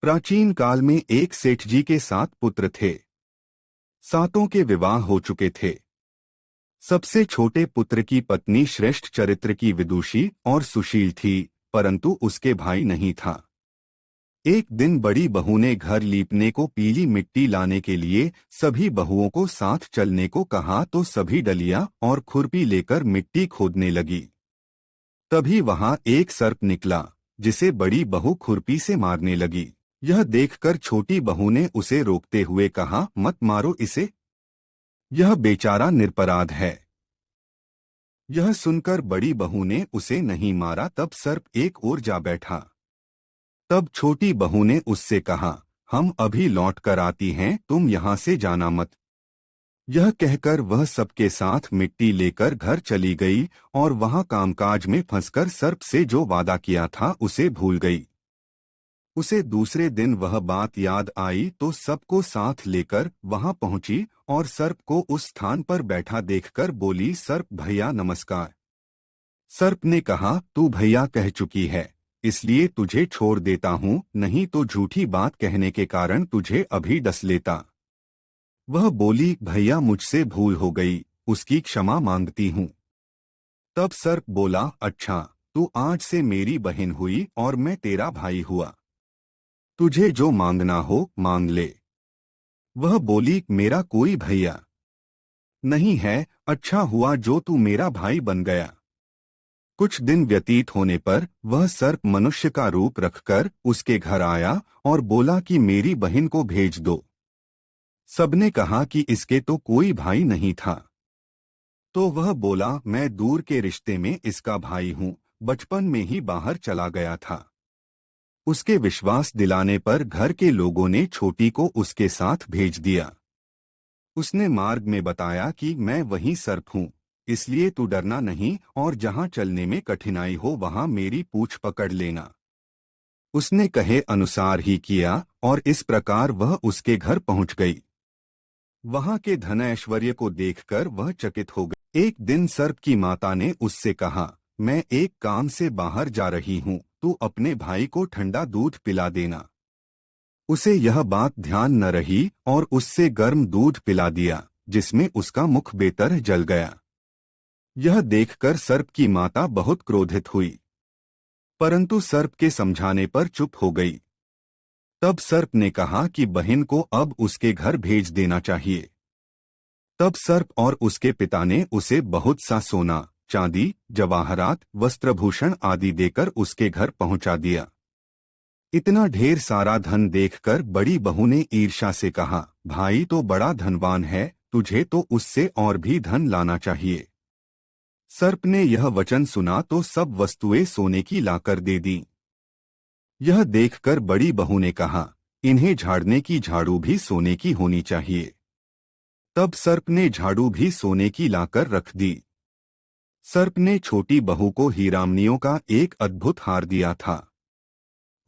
प्राचीन काल में एक सेठ जी के 7 पुत्र थे। सातों के विवाह हो चुके थे। सबसे छोटे पुत्र की पत्नी श्रेष्ठ चरित्र की विदुषी और सुशील थी, परंतु उसके भाई नहीं था। एक दिन बड़ी बहू ने घर लीपने को पीली मिट्टी लाने के लिए सभी बहुओं को साथ चलने को कहा तो सभी डलिया और खुरपी लेकर मिट्टी खोदने लगी। तभी वहां एक सर्प निकला, जिसे बड़ी बहू खुरपी से मारने लगी। यह देखकर छोटी बहू ने उसे रोकते हुए कहा, मत मारो इसे, यह बेचारा निरपराध है। यह सुनकर बड़ी बहू ने उसे नहीं मारा। तब सर्प एक ओर जा बैठा। तब छोटी बहू ने उससे कहा, हम अभी लौट कर आती हैं, तुम यहाँ से जाना मत। यह कहकर वह सबके साथ मिट्टी लेकर घर चली गई और वहां कामकाज में फंसकर सर्प से जो वादा किया था उसे भूल गई। उसे दूसरे दिन वह बात याद आई तो सबको साथ लेकर वहां पहुंची और सर्प को उस स्थान पर बैठा देखकर बोली, सर्प भैया नमस्कार। सर्प ने कहा, तू भैया कह चुकी है, इसलिए तुझे छोड़ देता हूँ, नहीं तो झूठी बात कहने के कारण तुझे अभी डस लेता। वह बोली, भैया मुझसे भूल हो गई, उसकी क्षमा मांगती हूँ। तब सर्प बोला, अच्छा, तू आज से मेरी बहन हुई और मैं तेरा भाई हुआ। तुझे जो मांगना हो मांग ले। वह बोली, मेरा कोई भैया नहीं है, अच्छा हुआ जो तू मेरा भाई बन गया। कुछ दिन व्यतीत होने पर वह सर्प मनुष्य का रूप रखकर उसके घर आया और बोला कि मेरी बहन को भेज दो। सबने कहा कि इसके तो कोई भाई नहीं था। तो वह बोला, मैं दूर के रिश्ते में इसका भाई हूँ, बचपन में ही बाहर चला गया था। उसके विश्वास दिलाने पर घर के लोगों ने छोटी को उसके साथ भेज दिया। उसने मार्ग में बताया कि मैं वही सर्प हूँ, इसलिए तू डरना नहीं और जहाँ चलने में कठिनाई हो वहाँ मेरी पूंछ पकड़ लेना। उसने कहे अनुसार ही किया और इस प्रकार वह उसके घर पहुँच गई। वहाँ के धन ऐश्वर्य को देखकर वह चकित हो गई। एक दिन सर्प की माता ने उससे कहा, मैं एक काम से बाहर जा रही हूँ, तू अपने भाई को ठंडा दूध पिला देना। उसे यह बात ध्यान न रही और उससे गर्म दूध पिला दिया, जिसमें उसका मुख बेतरह जल गया। यह देखकर सर्प की माता बहुत क्रोधित हुई, परंतु सर्प के समझाने पर चुप हो गई। तब सर्प ने कहा कि बहन को अब उसके घर भेज देना चाहिए। तब सर्प और उसके पिता ने उसे बहुत सा सोना, चांदी, जवाहरात, वस्त्रभूषण आदि देकर उसके घर पहुंचा दिया। इतना ढेर सारा धन देखकर बड़ी बहू ने ईर्ष्या से कहा, भाई तो बड़ा धनवान है, तुझे तो उससे और भी धन लाना चाहिए। सर्प ने यह वचन सुना तो सब वस्तुएं सोने की लाकर दे दी। यह देखकर बड़ी बहू ने कहा, इन्हें झाड़ने की झाड़ू भी सोने की होनी चाहिए। तब सर्प ने झाड़ू भी सोने की लाकर रख दी। सर्प ने छोटी बहू को हीरामनियों का एक अद्भुत हार दिया था।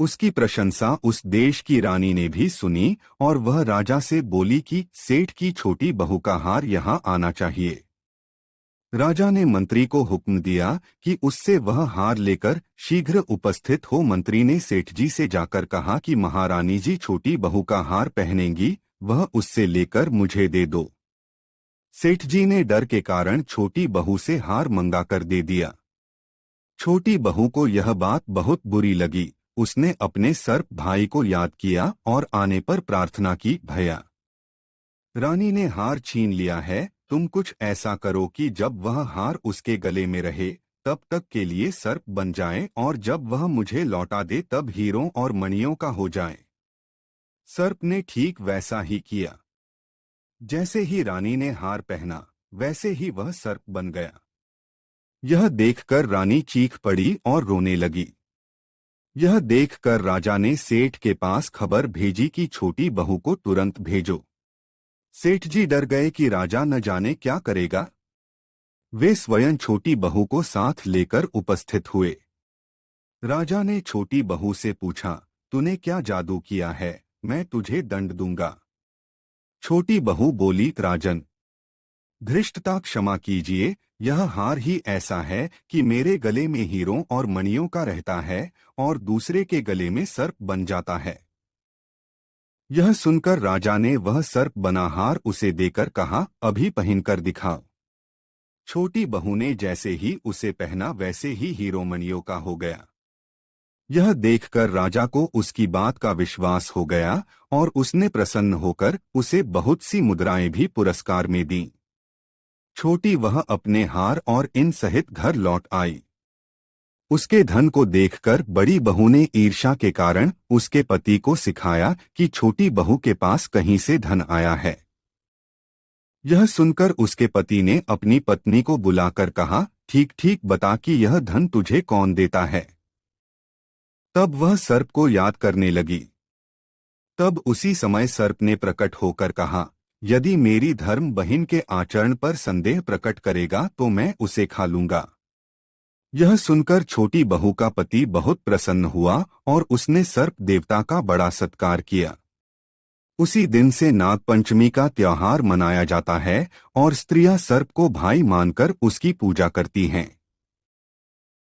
उसकी प्रशंसा उस देश की रानी ने भी सुनी और वह राजा से बोली कि सेठ की छोटी बहू का हार यहाँ आना चाहिए। राजा ने मंत्री को हुक्म दिया कि उससे वह हार लेकर शीघ्र उपस्थित हो। मंत्री ने सेठ जी से जाकर कहा कि महारानी जी छोटी बहू का हार पहनेंगी, वह उससे लेकर मुझे दे दो। सेठ जी ने डर के कारण छोटी बहू से हार मंगाकर दे दिया। छोटी बहू को यह बात बहुत बुरी लगी। उसने अपने सर्प भाई को याद किया और आने पर प्रार्थना की, भैया, रानी ने हार छीन लिया है, तुम कुछ ऐसा करो कि जब वह हार उसके गले में रहे तब तक के लिए सर्प बन जाए और जब वह मुझे लौटा दे तब हीरों और मणियों का हो जाए। सर्प ने ठीक वैसा ही किया। जैसे ही रानी ने हार पहना वैसे ही वह सर्प बन गया। यह देखकर रानी चीख पड़ी और रोने लगी। यह देखकर राजा ने सेठ के पास खबर भेजी कि छोटी बहू को तुरंत भेजो। सेठ जी डर गए कि राजा न जाने क्या करेगा। वे स्वयं छोटी बहू को साथ लेकर उपस्थित हुए। राजा ने छोटी बहू से पूछा, तूने क्या जादू किया है, मैं तुझे दंड दूंगा। छोटी बहू बोली, राजन, धृष्टता क्षमा कीजिए, यह हार ही ऐसा है कि मेरे गले में हीरों और मणियों का रहता है और दूसरे के गले में सर्प बन जाता है। यह सुनकर राजा ने वह सर्प बना हार उसे देकर कहा, अभी पहनकर दिखाओ। छोटी बहू ने जैसे ही उसे पहना वैसे ही हीरोमणियों का हो गया। यह देखकर राजा को उसकी बात का विश्वास हो गया और उसने प्रसन्न होकर उसे बहुत सी मुद्राएं भी पुरस्कार में दीं। छोटी वह अपने हार और इन सहित घर लौट आई। उसके धन को देखकर बड़ी बहू ने ईर्ष्या के कारण उसके पति को सिखाया कि छोटी बहू के पास कहीं से धन आया है। यह सुनकर उसके पति ने अपनी पत्नी को बुलाकर कहा, ठीक ठीक बता कि यह धन तुझे कौन देता है। तब वह सर्प को याद करने लगी। तब उसी समय सर्प ने प्रकट होकर कहा, यदि मेरी धर्म बहन के आचरण पर संदेह प्रकट करेगा तो मैं उसे खा लूंगा। यह सुनकर छोटी बहू का पति बहुत प्रसन्न हुआ और उसने सर्प देवता का बड़ा सत्कार किया। उसी दिन से नागपंचमी का त्योहार मनाया जाता है और स्त्रियां सर्प को भाई मानकर उसकी पूजा करती हैं।